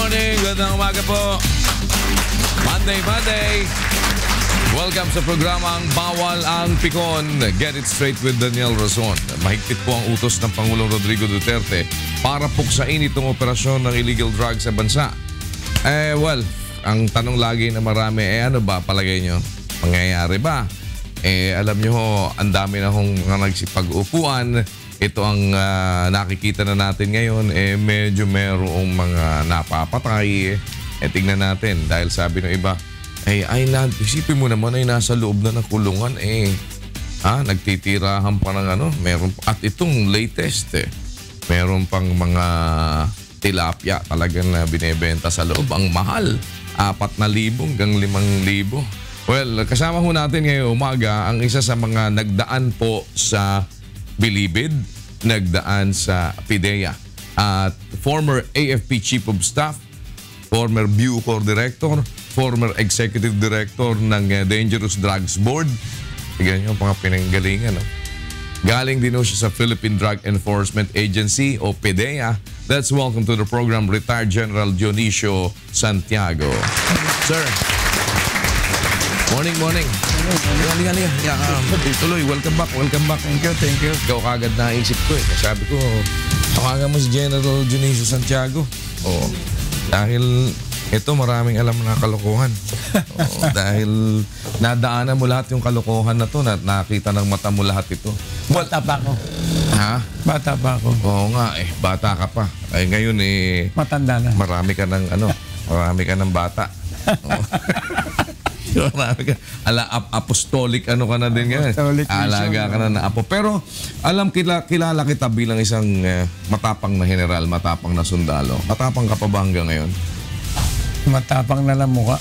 morning. Gandang umaga po. Monday. Welcome sa programang Bawal ang Pikon. Get it straight with Daniel Razon. Mahigpit po ang utos ng Pangulong Rodrigo Duterte para puksain itong operasyon ng illegal drugs sa bansa. Ang tanong lagi na marami, ano ba palagay nyo? Mangyayari ba? Alam nyo ho, ang dami na hong nagsipag-upuan. Ito ang nakikita na natin ngayon, medyo merong mga napapatay. Tingnan natin, dahil sabi ng iba, isipin mo naman ay nasa loob na ng kulungan, nagtitirahan pa ng meron, at itong latest, meron pang mga tilapia talagang na binebenta sa loob. Ang mahal, 4,000 hanggang 5,000. Well, kasama ho natin ngayong umaga ang isa sa mga nagdaan po sa Bilibid, nagdaan sa PIDEA, at former AFP Chief of Staff, former Bucor Director, former Executive Director ng Dangerous Drugs Board. Tignan nyo ang mga pinanggalingan. Galing din siya sa Philippine Drug Enforcement Agency o PIDEA. Let's welcome to the program Retired General Dionisio Santiago. Sir. Morning. Halika. Tuloy, welcome back. Thank you. Ikaw kagad naisip ko Sabi ko, tawagan mo si General Dionisio Santiago. Dahil ito maraming alam na kalokohan. Dahil nadaanan mo lahat yung kalokohan na to, nakita ng mata mo lahat ito. Bata pa ako. Ha? Bata pa ako. Oo nga, bata ka pa. Ngayon matanda na. Marami ka ng bata. Marami ka. Apostolic ka na din ngayon. Alaga ka na apo. Pero kilala kita bilang isang matapang na general, matapang na sundalo. Matapang ka pa ba hanggang ngayon? Matapang na lang mukha.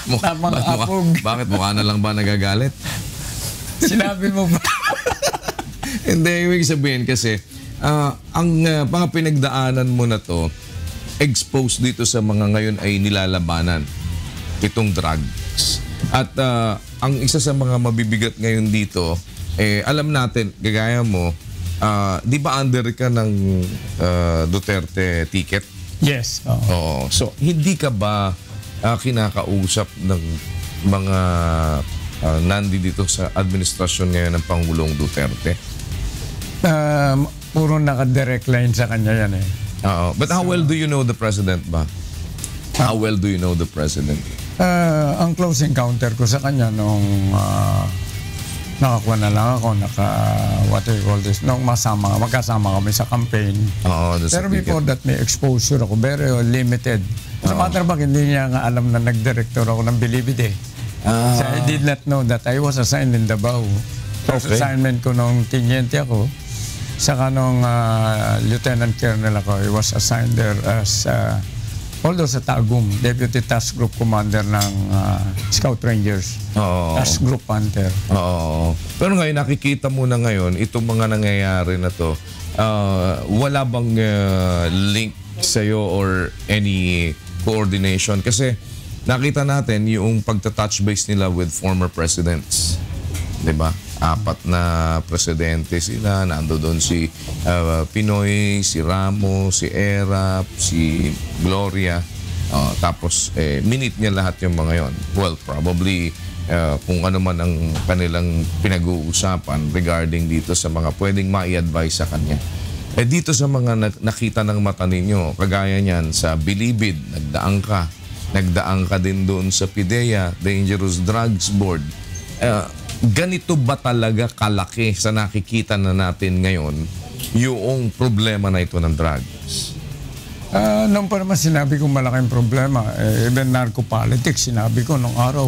Matapang apog. Bakit mukha na lang ba nagagalit? Sinabi mo ba? Hindi, ibig sabihin kasi ang mga pinagdaanan mo na to, exposed dito sa mga ngayon ay nilalabanan itong drugs. At ang isa sa mga mabibigat ngayon dito, alam natin, gagaya mo, di ba under ka ng Duterte ticket? Yes. Oo. So, hindi ka ba kinakausap ng mga nandito sa administrasyon ngayon ng Pangulong Duterte? Puro naka-direct line sa kanya yan But how well do you know the President ba? How well do you know the President? Ang close encounter ko sa kanya nung nakakuha na lang ako, nung magkasama kami sa campaign. Pero before that, may exposure ako, very limited. Sa matter of fact, hindi niya nga alam na nag-director ako ng Bilibid So I did not know that I was assigned in Davao. First assignment ko nung tiniente ako. Saka nung Lieutenant Colonel ako, I was assigned there as although sa Tagum, Deputy Task Group Commander ng Scout Rangers. Task Group Hunter. Pero ngayon, nakikita mo na ngayon, itong mga nangyayari na to, wala bang link sa'yo or any coordination? Kasi nakita natin yung pagta-touch base nila with former presidents. Diba? 4 na presidente sila. Nando doon si Pinoy, si Ramos, si Erap, si Gloria. Tapos, minute niya lahat yung mga yon. Well, probably, kung ano man ang kanilang pinag-uusapan regarding dito sa mga pwedeng ma-i-advise sa kanya. Dito sa mga nakita ng mata ninyo, kagaya niyan sa Bilibid, nagdaan ka din doon sa PIDEA, Dangerous Drugs Board. Ganito ba talaga kalaki sa nakikita na natin ngayon yung problema na ito ng drugs? Nung pa naman sinabi ko malaking problema, even narco-politics, sinabi ko nung araw.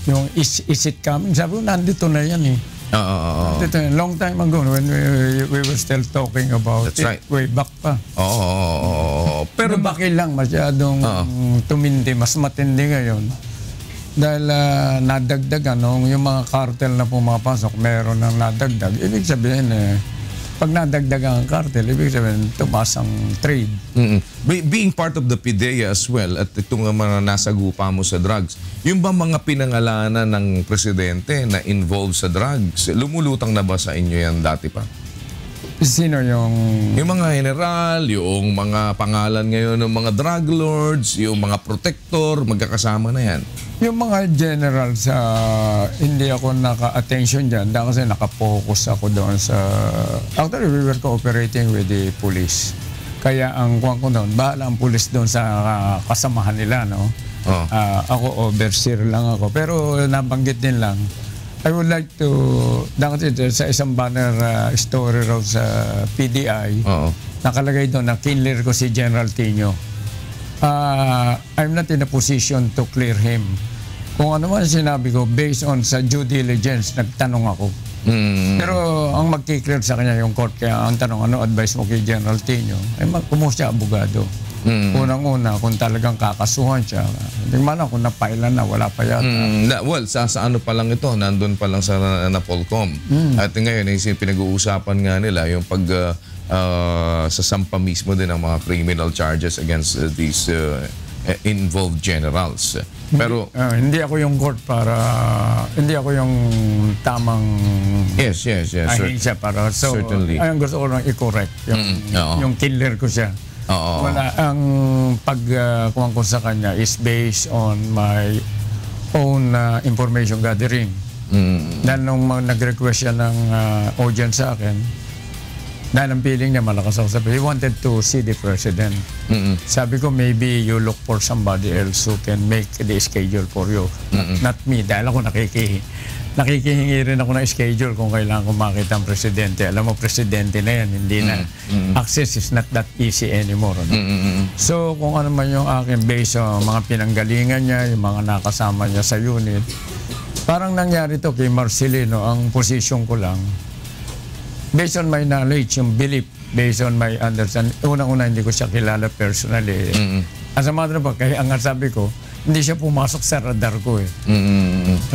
Yung is it coming? Sabi ko, nandito na yan Nandito yan. Long time ago when we were still talking about way back pa. Pero bakit lang masyadong tumindi, mas matindi ngayon. Dahil nadagdagan, yung mga cartel na pumapasok, meron ng nadagdag. Ibig sabihin, pag nadagdagan ang cartel, ibig sabihin, tumaas ang trade. Being part of the PIDEA as well, at itong mga nasagupa mo sa drugs, yung ba mga pinangalanan ng presidente na involved sa drugs, lumulutang na ba sa inyo yan dati pa? Sino yung... Yung mga general, yung mga pangalan ngayon ng mga drug lords, yung mga protector, magkakasama na yan. Yung mga general sa... Hindi ako naka-attention dyan dahil kasi nakapokus ako doon sa... Actually, we were cooperating with the police. Kaya ang kuwan ko doon, bahala ang police doon sa kasamahan nila, no? Ako, overseer lang ako. Pero nabanggit din lang, I would like to, dahil sa isang banner story raw sa PDI, nakalagay doon na kinler ko si General Tino. I'm not in a position to clear him. Kung ano man sinabi ko, based on sa due diligence, nagtanong ako. Pero ang magkiklear sa kanya yung court, kaya ang tanong, ano advice mo kay General Tino? Eh, kumuha siya abogado. Unang-una, kung talagang kakasuhan siya, hindi man ako napailan na, wala pa yata. Well, sa ano pa lang ito, nandun pa lang sa Napolcom. At ngayon, pinag-uusapan nga nila yung pag sasampa mismo din ng mga criminal charges against these involved generals. Pero hindi ako yung court para, hindi ako yung tamang ahensya para. So, certainly. Ayun, gusto ko lang i-correct yung killer ko siya. Wala, ang pagkuhan ko sa kanya is based on my own information gathering. Dahil nung nag-request siya ng audience sa akin, dahil ang feeling niya malakas ako sabi, he wanted to see the president. Sabi ko, maybe you look for somebody else who can make the schedule for you. Not me, dahil ako nakikihingi rin ako ng schedule kung kailangan ko makita ang presidente. Alam mo, presidente na yan, hindi na. Access is not that easy anymore. No? So, kung ano man yung akin based sa mga pinanggalingan niya, yung mga nakasama niya sa unit, parang nangyari to kay Marcelino, ang position ko lang, based on my knowledge, yung belief, based on my understanding, unang-una hindi ko siya kilala personally. As a matter of fact, kaya ang sabi ko, hindi siya pumasok sa radar ko eh.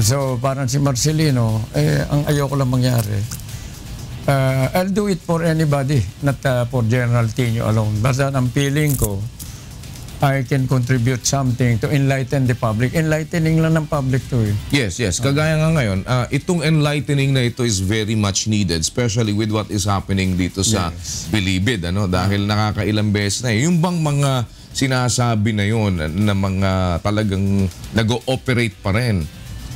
So parang si Marcelino, ang ayoko lang mangyari. I'll do it for anybody, not for General Tino alone. Basta ang feeling ko, I can contribute something to enlighten the public. Enlightening lang ng public to eh. Yes. Kagaya nga ngayon, itong enlightening na ito is very much needed, especially with what is happening dito sa Bilibid. Dahil nakakailang beses na eh. Yung bang mga sinasabi na yun na mga talagang nag-ooperate pa rin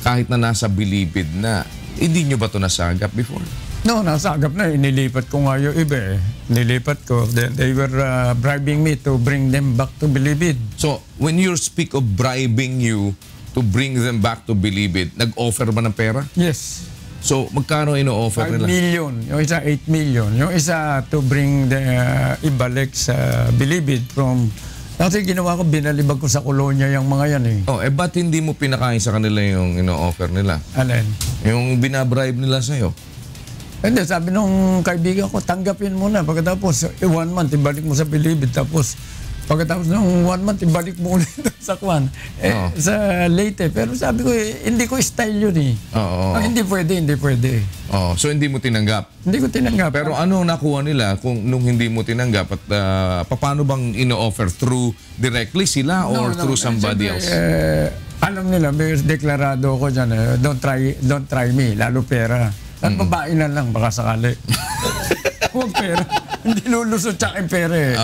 kahit na nasa Bilibid na, hindi nyo ba ito nasagap before? No, nasagap na. Inilipat ko nga yung iba eh. Nilipat ko. They were bribing me to bring them back to Bilibid. So, when you speak of bribing you to bring them back to Bilibid, nag-offer ba ng pera? Yes. So, magkano ino-offer nila? 5 million. Yung isa, 8 million. Yung isa, to bring the ibalik sa Bilibid from... Kasi ginawa ko, binalibag ko sa kolonya yung mga yan eh. Ba't hindi mo pinakain sa kanila yung ino-offer nila? Alin? Yung binabribe nila sa'yo? Hindi, sabi nung kaibigan ko, tanggapin mo na. Pagkatapos, 1 month, ibalik mo sa Bilibid. Tapos, pagkatapos ng 1 month, ibalik mo ulit sa Kwan. Sa Leyte. Pero sabi ko, hindi ko style yun eh. Hindi pwede. So, hindi mo tinanggap? Hindi ko tinanggap. Pero ano nakuha nila kung nung hindi mo tinanggap at paano bang ino-offer? Through directly sila or through somebody else? Alam nila, may deklarado ko dyan, don't try me, lalo pera. At babae na lang, baka sakali. Huwag pera. Hindi lulusot siya kay pera eh.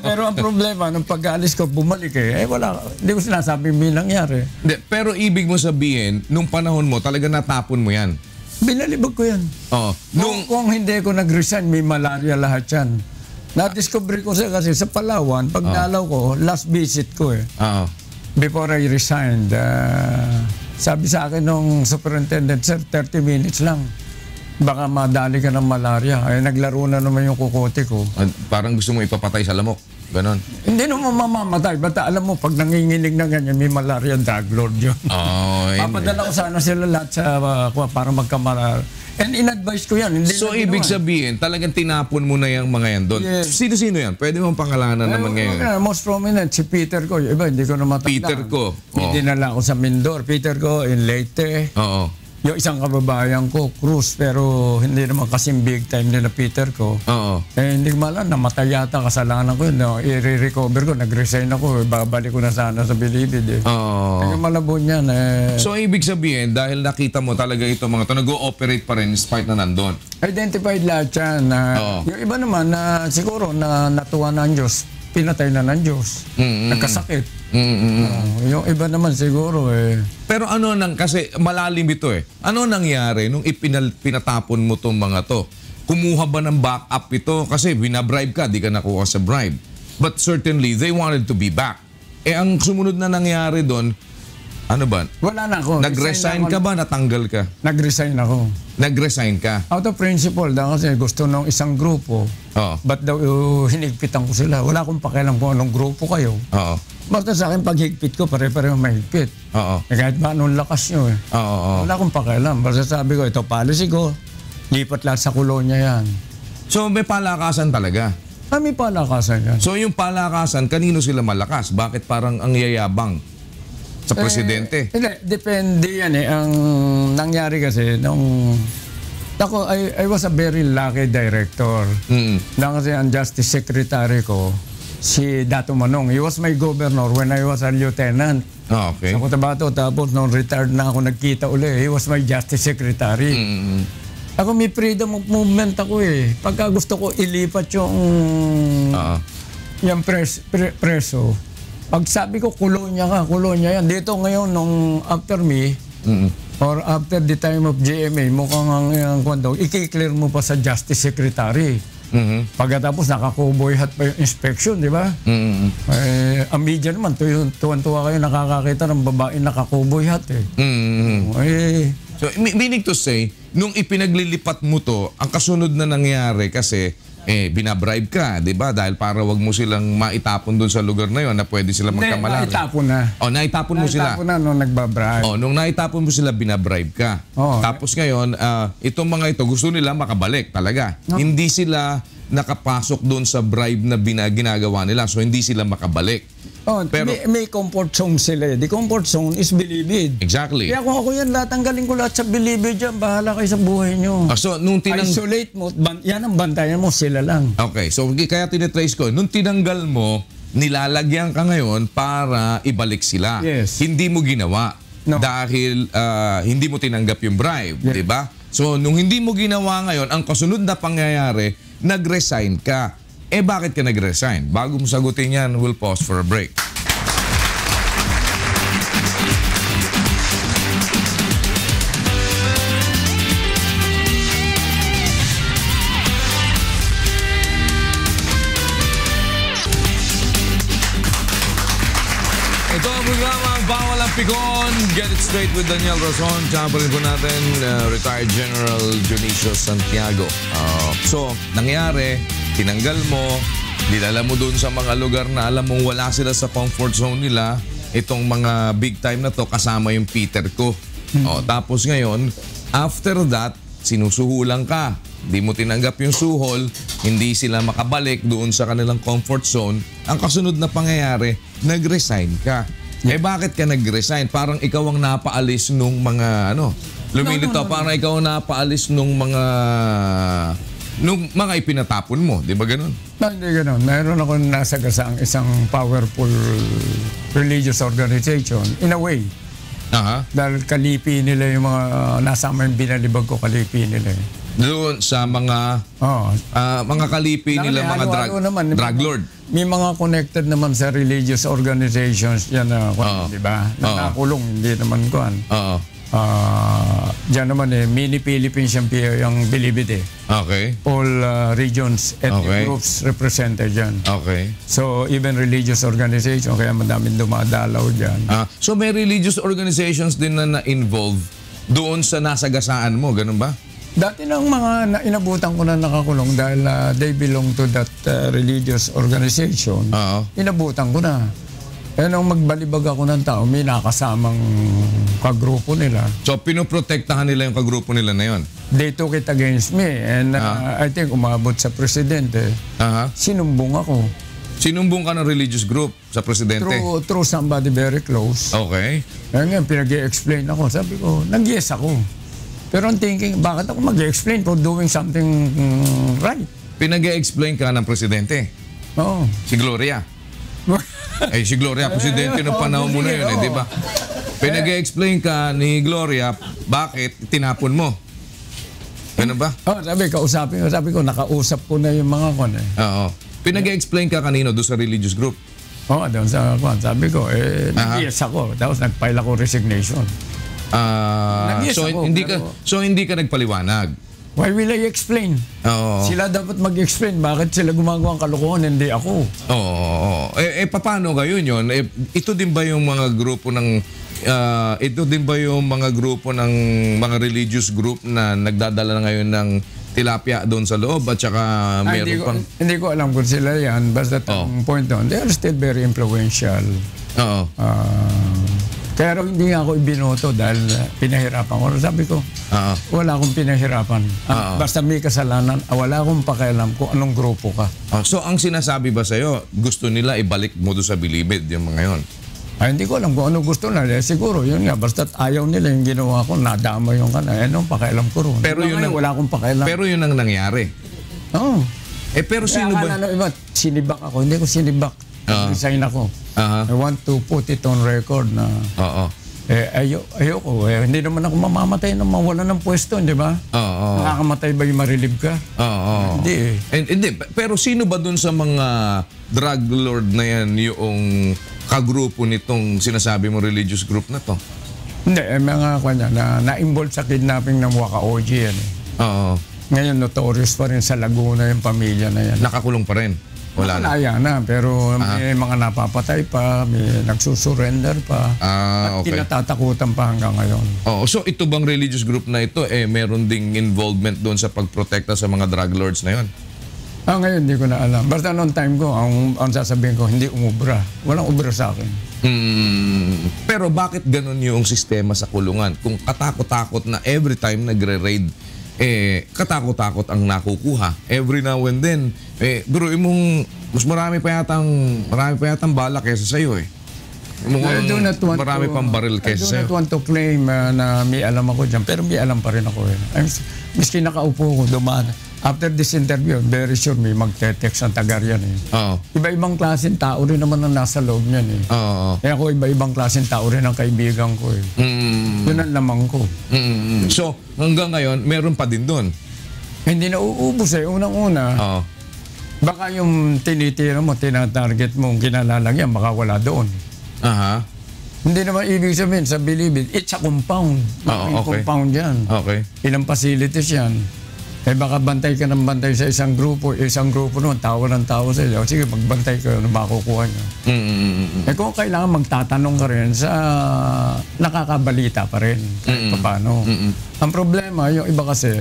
Pero ang problema, nung pag-aalis ko, bumalik eh. Wala, hindi ko sinasabi may nangyari. Pero ibig mo sabihin, nung panahon mo, talaga natapon mo yan? Binalibag ko yan. Kung hindi ko nag-resign, may malaria lahat yan. Na-discover ko siya kasi sa Palawan, pag dalaw ko, last visit ko eh. Before I resigned, sabi sa akin nung superintendent, sir, 30 minutes lang. Baka madali ka ng malaria. Ay, naglaro na naman yung kukote ko. Parang gusto mo ipapatay sa lamok. Ganon. Hindi naman mamamatay. Basta alam mo, pag nanginginig na ganyan, may malaria, drug lord yun. Papadala ko sana sila lahat sa para magkamalar. And in-advise ko yan. Hindi so, ibig sabihin, talagang tinapon mo na yung mga yan doon. Yes. Sino-sino yan? Pwede mong pangalanan naman ngayon. Most prominent, si Peter ko. Iba, hindi ko na matanda. Peter ko. Dinala ako sa Mindor. Peter ko in Leyte. yung isang kababayan ko, Cruz, pero hindi naman kasing big time nila Peter ko. Oo. Eh, hindi ko malam, namatay yata, kasalanan ko yun. No? I-recover ko, nag-resign ako, babalik ko na sana sa Bilibid eh. Oo. Kaya malabo niyan eh. So, ibig sabihin, dahil nakita mo talaga ito mga ito, nag-ooperate pa rin despite na nandun. Identified lahat yan. Yung iba naman na siguro na natuwa na ang Diyos, pinatay na ng Diyos. Nagkasakit. Yung iba naman siguro eh. Pero ano nang, kasi malalim ito eh. Ano nangyari nung pinatapon mo tong mga to? Kumuha ba ng backup ito? Kasi binabribe ka, di ka nakuha sa bribe. But certainly, they wanted to be back. Eh ang sumunod na nangyari doon, ano ba? Wala na ako. Nag-resign ka ba? Natanggal ka? Nag-resign ako. Nag-resign ka? Out of principle dahil kasi gusto ng isang grupo. Ba't daw hinigpitan ko sila? Wala akong pakialam kung anong grupo kayo. Oo. Basta sa akin, pag higpit ko, pare-pareho mahigpit. Oo. Eh, kahit ba anong lakas nyo eh. Oo. Wala akong pakialam. Basta sabi ko, ito policy ko, lipat lahat sa kolonya yan. So may palakasan talaga? May palakasan yan. So yung palakasan, kanino sila malakas? Bakit parang ang yayabang sa presidente? Hindi, depende yan eh. Ang nangyari kasi, nung ako, I was a very lucky director. Na kasi ang Justice Secretary ko, si Dato Manong. He was my governor when I was a lieutenant. Okay. Sa Cotabato. Tapos nung retired na ako, nagkita uli. He was my Justice Secretary. Ako may freedom of movement ako eh. Pagka gusto ko ilipat yung preso, pag sabi ko, kolonya ka, kolonya yan. Dito ngayon, nung after me, or after the time of GMA, mukhang ang kwento, i-clear mo pa sa Justice Secretary. Pagkatapos, naka-cowboy hat pa yung inspection, di ba? Ang media naman, tuwan-tuwa kayo nakakakita ng babae naka-cowboy hat eh. So, meaning to say, nung ipinaglilipat mo to, ang kasunod na nangyari kasi, binabribe ka, di ba? Dahil para wag mo silang maitapon doon sa lugar na yon na pwede sila magkamalari. Naitapon na. Naitapon mo sila. Naitapon na nung nagbabribe. Nung naitapon mo sila, binabribe ka. Tapos ngayon, itong mga ito, gusto nila makabalik talaga. Hindi sila nakapasok doon sa bribe na ginagawa nila. So, hindi sila makabalik. Pero, may comfort zone sila. The comfort zone is Bilibid. Exactly. Kaya kung ako yan, tanggalin ko lahat sa Bilibid dyan. Bahala kayo sa buhay nyo. So, nung isolate mo, yan ang bantayan mo, sila lang. Okay, so kaya tinitrace ko. Nung tinanggal mo, nilalagyan ka ngayon para ibalik sila. Yes. Hindi mo ginawa. No. Dahil hindi mo tinanggap yung bribe. Yeah. Diba? So, nung hindi mo ginawa ngayon, ang kasunod na pangyayari, nag-resign ka. Bakit ka nag-resign? Bago mo sagutin yan, we'll pause for a break. Ito ang programa Bawal ang Pikon. Get it straight with Daniel Razon. Tsaka rin po natin retired General Dionisio Santiago. So, nangyari, tinanggal mo, dinala mo doon sa mga lugar na alam mong wala sila sa comfort zone nila. Itong mga big time na to, kasama yung Peter ko. Tapos ngayon, after that, sinusuhulan ka. Hindi mo tinanggap yung suhol, hindi sila makabalik doon sa kanilang comfort zone. Ang kasunod na pangyayari, nag-resign ka. Bakit ka nag-resign? Parang ikaw ang napaalis nung mga, lumilito, parang ikaw ang napaalis nung mga ipinatapon mo. Di ba ganun? Hindi ganun. Mayroon ako nasagasang isang powerful religious organization, in a way. Dahil kalipi nila yung mga nasama yung binalibag ko, kalipi nila. Doon sa mga kalipi nila, mga drug lord. May mga connected naman sa religious organizations yan na, di ba? Na nakulong, hindi naman kuhan. Diyan naman mini Philippines yung Bilibid eh. Okay. All regions, ethnic groups represented dyan. Okay. So even religious organization, kaya madaming dumadalaw dyan. So may religious organizations din na na-involve doon sa nasagasaan mo, ganun ba? Dati ng mga inabutan ko na nakakulong dahil they belong to that religious organization. Inabutan ko na. Nung magbalibag ako ng tao, may nakasamang kagrupo nila. So, pinoprotektahan nila yung kagrupo nila na yun? They took it against me. And I think umabot sa presidente. Sinumbong ako. Sinumbong ka ng religious group sa presidente? Through somebody very close. Okay. Kaya nga, pinag-i-explain ako. Sabi ko, nag-yes ako. Pero ang thinking, bakit ako mag-explain for doing something right? Pinag-explain ka ng presidente. Oo. Si Gloria. Si Gloria, presidente ng panahon mo na yun, di ba? Pinag-explain ka ni Gloria, bakit tinapon mo? Ano ba? Sabi ko, nakausap ko na yung mga kon eh. Oo. Pinag-explain ka kanino doon sa religious group? Oo, doon sa kon. Sabi ko, nag-yes ako. Tapos nag-file ako resignation. So hindi ka nagpaliwanag. Why will I explain? Oo. Sila dapat mag-explain bakit sila gumagawa ng kalokohan, hindi ako. Oo. Paano gayon yun? Ito din ba yung mga grupo ng mga religious group na nagdadala na ngayon ng tilapia doon sa loob at saka meron pang... Hindi ko alam kung sila yan. Basta ang point doon, they are still very influential. Oo. Pero hindi nga ako ibinoto dahil pinahirapan ko. Sabi ko, wala akong pinahirapan. Basta may kasalanan, wala akong pakialam kung anong grupo ka. So ang sinasabi ba sa'yo, gusto nila ibalik mo doon sa Bilibid, yung mga yon? Hindi ko alam kung ano gusto na. Siguro, yun nga, basta ayaw nila yung ginawa ko, nadama yung kana. Anong pakialam ko ron? Pero yun wala akong pakialam. Pero yun ang nangyari. Oo. Pero sino ba? Sinibak ako. Hindi ko sinibak. Resign ako. I want to put it on record na ayoko. Hindi naman ako mamamatay na mawala ng pwesto, di ba? Nakakamatay ba yung marilib ka? Hindi Hindi. Pero sino ba dun sa mga drug lord na yan yung kagrupo nitong sinasabi mo religious group na to? Hindi. Mga kanya na-involved sa kidnapping ng Waka OG yan eh. Ngayon notorious pa rin sa Laguna yung pamilya na yan. Nakakulong pa rin? Wala na, pero may mga napapatay pa, may nagsusurrender pa, at kinatatakutan pa hanggang ngayon. So ito bang religious group na ito, meron ding involvement doon sa pagprotekta sa mga drug lords na yon? Ngayon hindi ko na alam. Basta noong time ko, ang sasabihin ko, hindi umubra. Walang ubra sa akin. Pero bakit ganun yung sistema sa kulungan? Kung katakot-takot na every time nagre-raid, katakot-takot ang nakukuha. Every now and then, biruin mong mas marami pa yatang bala kaysa sa'yo eh. Marami pang baril kaysa sa'yo. I do not want to claim na may alam ako dyan, pero may alam pa rin ako eh. Miski nakaupo ko, dumaan. After this interview, very sure may magte-text ang tagar yan eh. Iba-ibang klaseng tao rin naman ang nasa loob niyan eh. Kaya ako iba-ibang klaseng tao rin ang kaibigan ko eh. Yun ang lamang ko. So, hanggang ngayon, meron pa din doon? Hindi na uubos eh. Unang-una, baka yung tinitira mo, tinatarget mo, kinalalagyan, baka wala doon. Hindi naman ibig sabihin sa Bilibid, it's a compound. Compound yan. Ilang facilities yan. Baka bantay ka ng bantay sa isang grupo noon, tawa ng tawa sa iyo. Sige, magbantay ka, ano makukuha niyo. Kung kailangan magtatanong ka rin sa nakakabalita pa rin, kahit paano. Ang problema, yung iba kasi,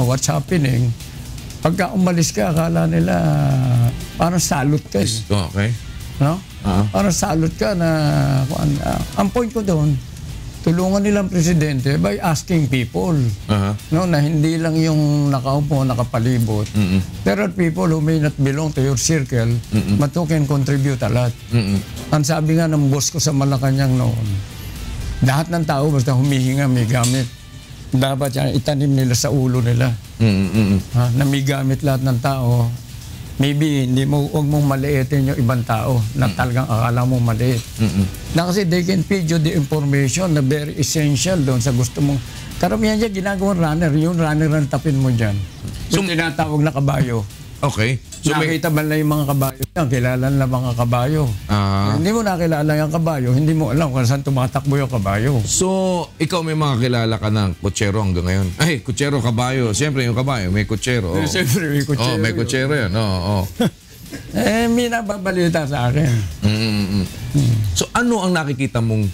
what's happening? Pagka umalis ka, akala nila parang salot ka. No? Parang salot ka na, ang point ko doon, tulungan nilang presidente by asking people na hindi lang yung nakaupo, nakapalibot. There are people who may not belong to your circle but who can contribute a lot. Ang sabi nga ng boss ko sa Malacanang noon, lahat ng tao basta humihinga, may gamit. Dapat yan itanim nila sa ulo nila. Na may gamit lahat ng tao. Maybe huwag mong maliitin yung ibang tao na talagang akala mong maliit. Na kasi they can feed you the information na very essential doon sa gusto mong. Karamihan dyan ginagawang runner. Yung runner ang tapin mo dyan. Yung tinatawag na kabayo. Okay. So nakita ba na yung mga kabayo yan? Kilala na mga kabayo. Hindi mo nakilala yung kabayo, hindi mo alam kung saan tumatakbo yung kabayo. So, ikaw may mga kilala ka ng kutsero hanggang ngayon? Ay, kutsero, kabayo. Siyempre yung kabayo, may kutsero. Siyempre may kutsero. May kutsero yan. May nababalita sa akin. So, ano ang nakikita mong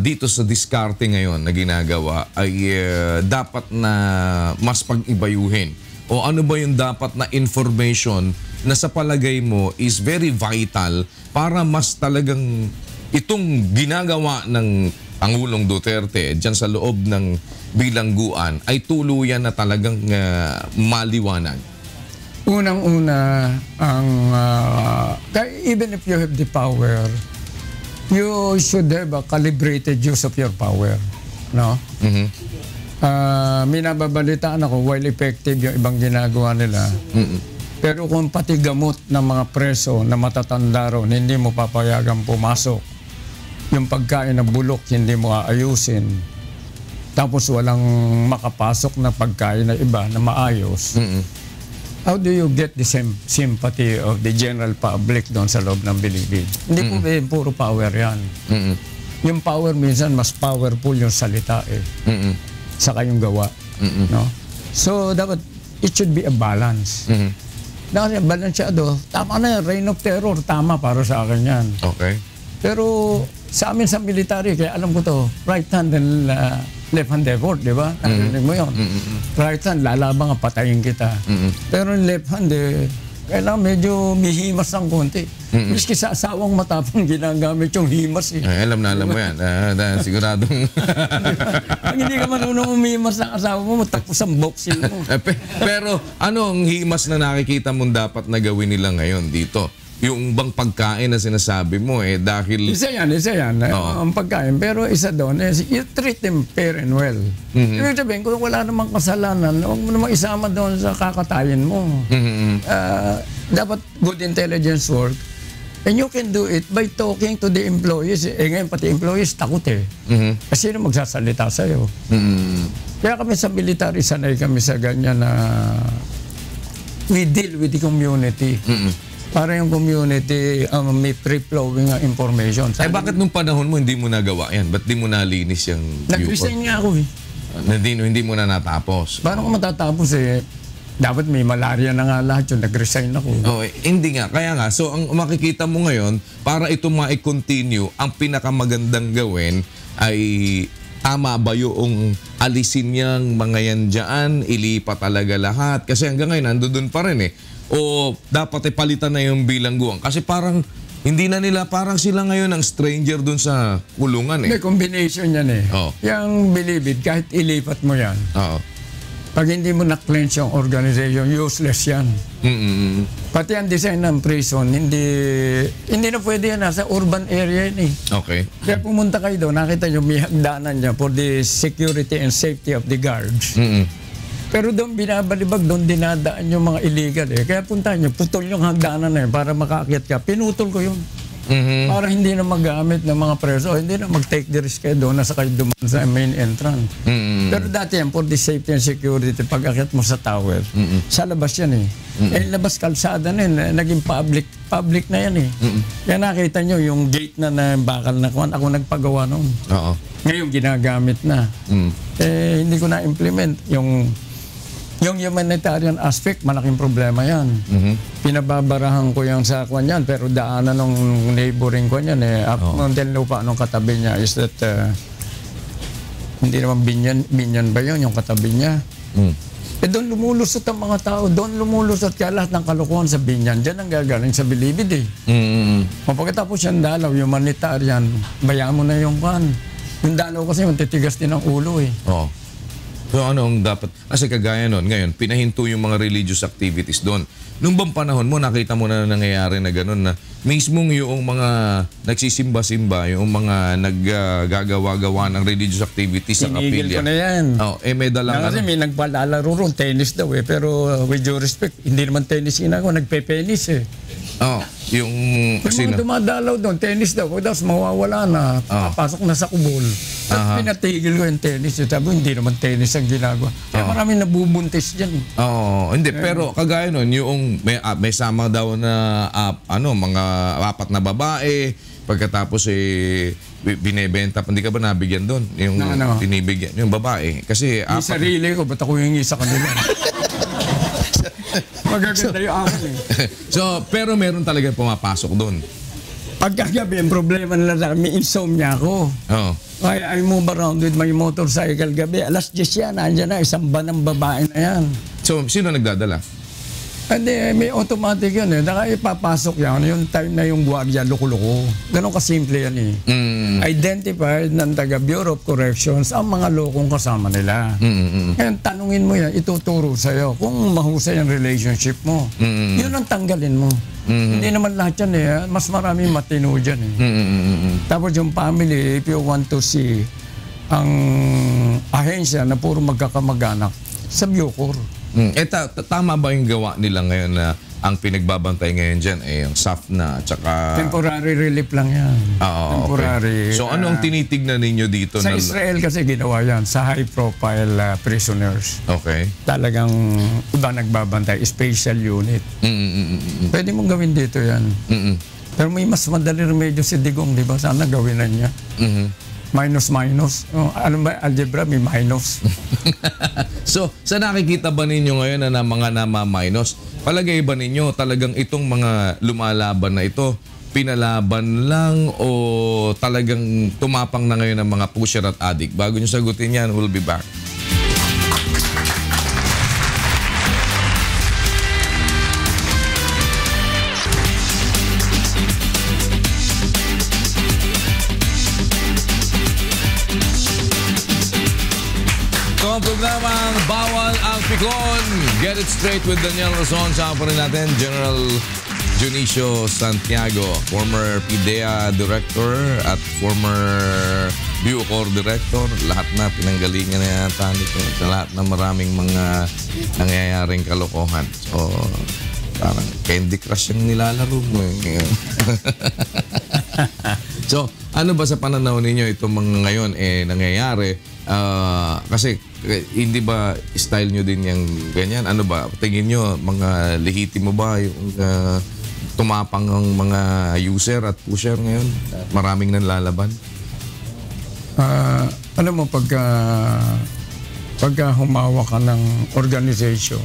dito sa diskarte ngayon na ginagawa ay dapat na mas pag-ibayuhin? O ano ba yung dapat na information na sa palagay mo is very vital para mas talagang itong ginagawa ng Pangulong Duterte dyan sa loob ng bilangguan ay tuluyan na talagang maliwanag? Unang-una, even if you have the power, you should have a calibrated use of your power. No? May nababalitaan ako, while effective yung ibang ginagawa nila. Pero kung pati gamot ng mga preso na matatanda ron, hindi mo papayagang pumasok. Yung pagkain na bulok, hindi mo aayusin. Tapos walang makapasok na pagkain na iba na maayos. How do you get the same sympathy of the general public doon sa loob ng Bilibid? Hindi po puro power yan. Yung power minsan, mas powerful yung salita saka yung gawa. No? So, dapat, it should be a balance. Dahil balansyado, tama na yan, reign of terror, tama para sa akin yan. Okay. Pero sa amin sa military, kaya alam ko to, right hand and left hand effort, di ba? Narinig mo yun. Right hand, lalabang, patayin kita. Pero yung left hand, kailangan medyo may himas ng konti. Miski sa asawang matapang ginagamit yung himas. Ay, alam mo yan. Siguradong... Pag hindi ka marunong umihimas ng asawa mo, tapos ang boxing mo. Pero ano ang himas na nakikita mong dapat na gawin nila ngayon dito? Yung bang pagkain na sinasabi mo dahil... Isa yan. Ang pagkain. Pero isa doon, you treat them fair and well. Ibig sabihin, kung wala namang kasalanan, huwag mo namang isama doon sa kakatayin mo. Dapat good intelligence work. And you can do it by talking to the employees. Ngayon, pati employees, takot Kasi sino magsasalita sa'yo? Kaya kami sa military, sanay kami sa ganyan na we deal with the community. Para yung community may free-flowing information. Bakit nung panahon mo hindi mo nagawa yan? Ba't di mo nalinis yung nag-resign nga ako Hindi mo na natapos. Paano ko matatapos dapat may malaria na nga lahat yun. Nag-resign ako. Hindi nga. Kaya nga, so ang makikita mo ngayon, para ito ma-continue, ang pinakamagandang gawin ay tama ba yung alisin niyang mga yan dyan, ilipat talaga lahat? Kasi hanggang ngayon, nandoon pa rin o dapat palitan na yung bilangguan. Kasi parang hindi na nila, parang sila ngayon ang stranger dun sa kulungan May combination yan Yung Bilibid, kahit ilipat mo yan. Pag hindi mo na-cleanse yung organization, useless yan. Pati ang design ng prison, hindi na pwede yan. Nasa urban area yan Okay. Kaya pumunta kayo doon, nakita nyo may hagdanan niya for the security and safety of the guards. Pero doon binabalibag, doon dinadaan yung mga illegal Kaya puntahan nyo, putol yung hagdanan na para makaakyat ka. Pinutol ko yun. Para hindi na magamit ng mga preso. Hindi na mag-take the risk kayo doon. Nasa kayo duman sa main entrance. Pero dati yan, for the safety and security, pag akyat mo sa tower, sa labas yan labas kalsada na naging public na yan Kaya nakita nyo yung gate na bakal na kuwan. Ako nagpagawa noon. Ngayon ginagamit na. Hindi ko na-implement yung humanitarian aspect, malaking problema yan. Pinababarahan ko yung sa kwan yan, pero daanan ng neighboring kwan yan Muntinlupa nung katabi niya is that, hindi naman binyan ba yun, yung katabi niya? Doon lumulusot ang mga tao, doon lumulusot kaya lahat ng kalokohan sa binyan. Diyan ang gagaling sa Bilibid Pagkatapos yung dalaw, humanitarian, bayaan mo na yung kwan. Yung dalaw kasi matitigas din ang ulo So ano ang dapat, kasi kagaya nun, ngayon, pinahinto yung mga religious activities doon. Nung bang panahon mo, nakita mo na nangyayari na gano'n na mismong yung mga nagsisimba-simba, yung mga naggagawa-gawa ng religious activities sa kapilya. Tinigil ko na yan. May dalang kasi may nagpalalaro ron, tennis daw pero with due respect, hindi naman tennis ginagawa, nagpe-penis yung mga dumadalaw doon, tennis daw, tapos mawawala na, papasok na sa kubol. Tapos pinatigil ko yung tennis. Sabi, hindi naman tennis ang ginagawa. Kaya maraming nabubuntis dyan. Hindi. Pero kagaya nun, yung may sama daw na mga apat na babae, pagkatapos binebenta, hindi ka ba nabigyan doon? Yung binibigyan, yung babae. Kasi yung sarili ko, ba't ako yung isa kanila? Magaganda yung akin pero meron talaga pumapasok doon. Pagkagabi, ang problema nila, may insomnia ako. I move around with my motorcycle gabi. Alas 10 yan, nandiyan na, isang banang babae na yan. So, sino nagdadala? Hindi, may automatic yun Daka ipapasok yan, yung time na yung guardia, loko-loko. Ganon kasimple yan Identified ng taga Bureau of Corrections ang mga lokong kasama nila. Ngayon, tanungin mo yan, ituturo sa'yo kung mahusay ang relationship mo. Yun ang tanggalin mo. Hindi naman lahat yan Mas maraming matino dyan Tapos yung family, if you want to see ang ahensya na puro magkakamag-anak sa Bucor. Tama ba yung gawa nila ngayon na ang pinagbabantay ngayon dyan ay yung SAFNA at saka... Temporary relief lang yan. Temporary. Okay. So ano ang tinitignan ninyo dito? Sa Israel kasi ginawa yan, sa high-profile prisoners. Okay. Talagang iba nagbabantay, special unit. Pwede mong gawin dito yan. Pero may mas madali remedyo si Digong, di ba? Sana gawin na niya. Minus. Ano ba, algebra, may minus. So, sa nakikita ba ninyo ngayon na mga nama-minus, palagay ba ninyo talagang itong mga lumalaban na ito, pinalaban lang o talagang tumapang na ngayon ng mga pusher at addict? Bago nyo sagutin yan, we'll be back. Ang programang Bawal ang Pikon. Get it straight with Daniel Rason. Sama pa rin natin, General Junicio Santiago, former PIDEA Director at former Bucor Director. Lahat na pinanggalingan na yata nito sa lahat na maraming mga nangyayaring kalokohan. So, parang Candy Crush yung nilalaro mo. So, ano ba sa pananaw ninyo itong mga ngayon nangyayari? Kasi hindi ba style nyo din yung ganyan? Ano ba? Tingin nyo, mga lehitimo ba yung tumapang ng mga user at pusher ngayon? Maraming nanlalaban? Alam mo, pagka humawak ka ng organization,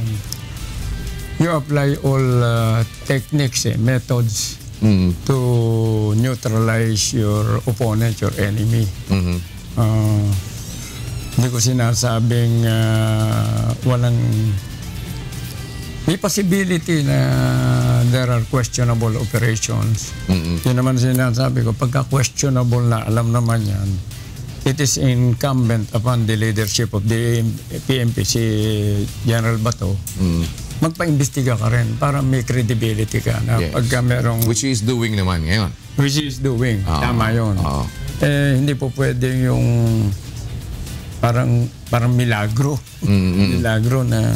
you apply all techniques, methods to neutralize your opponent, your enemy. Hindi ko sinasabing walang... May possibility na there are questionable operations. Yun naman sinasabi ko, pagka questionable na, alam naman yan, it is incumbent upon the leadership of the PNP, si General Bato, magpa-imbestiga ka rin para may credibility ka na pagka merong... Which is doing naman ngayon. Which is doing. Tama yun. Hindi po pwede yung... Parang milagro. Milagro na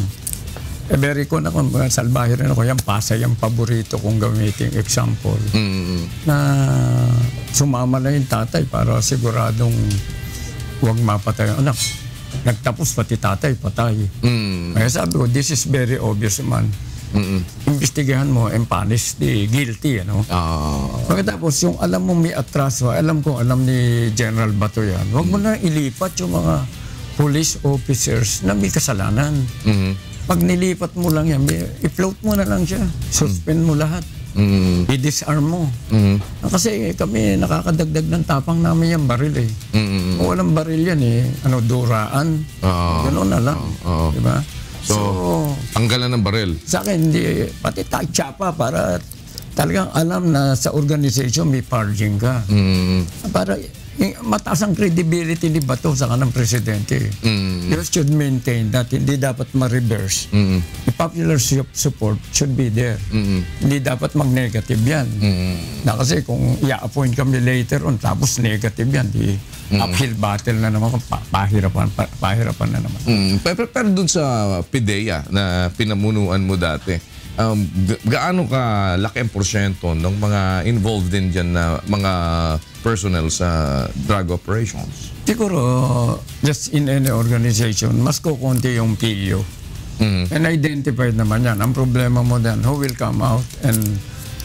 very ko na kung salbahe rin ako. Yan Pasay ang paborito kong gamitin example. Na sumama na yung tatay para siguradong huwag mapatay ang anak. Nagtapos pati tatay, patay. Kaya sabi ko, this is very obvious man. Imbestigahan mo and punish the guilty, ano? Pagkatapos yung alam mo may atraso, alam ni General Bato yan, huwag mo na ilipat yung mga police officers na may kasalanan. Pag nilipat mo lang yan, i-float mo na lang siya, suspend mo lahat, i-disarm mo. Kasi kami nakakadagdag ng tapang namin yung baril eh. Kung walang baril yan duraan, gano'n na lang. Diba? So, tanggalan ng baril. Sa akin, hindi, pati tsapa para talagang alam na sa organization may purging ka. Para mataas ang credibility ni Bato sa kanang presidente. You should maintain that hindi dapat ma-reverse. The popular support should be there. Hindi dapat mag-negative yan. Na kasi kung i-appoint kami later on, tapos negative yan, di uphill battle na naman, pahirapan na naman. Pero dun sa PIDEA na pinamunuan mo dati, gaano ka laki ang porsyento ng mga involved din dyan na mga personnel sa drug operations? Siguro, just in any organization, mas kukunti yung PIO. And identified naman yan. Ang problema mo din, who will come out and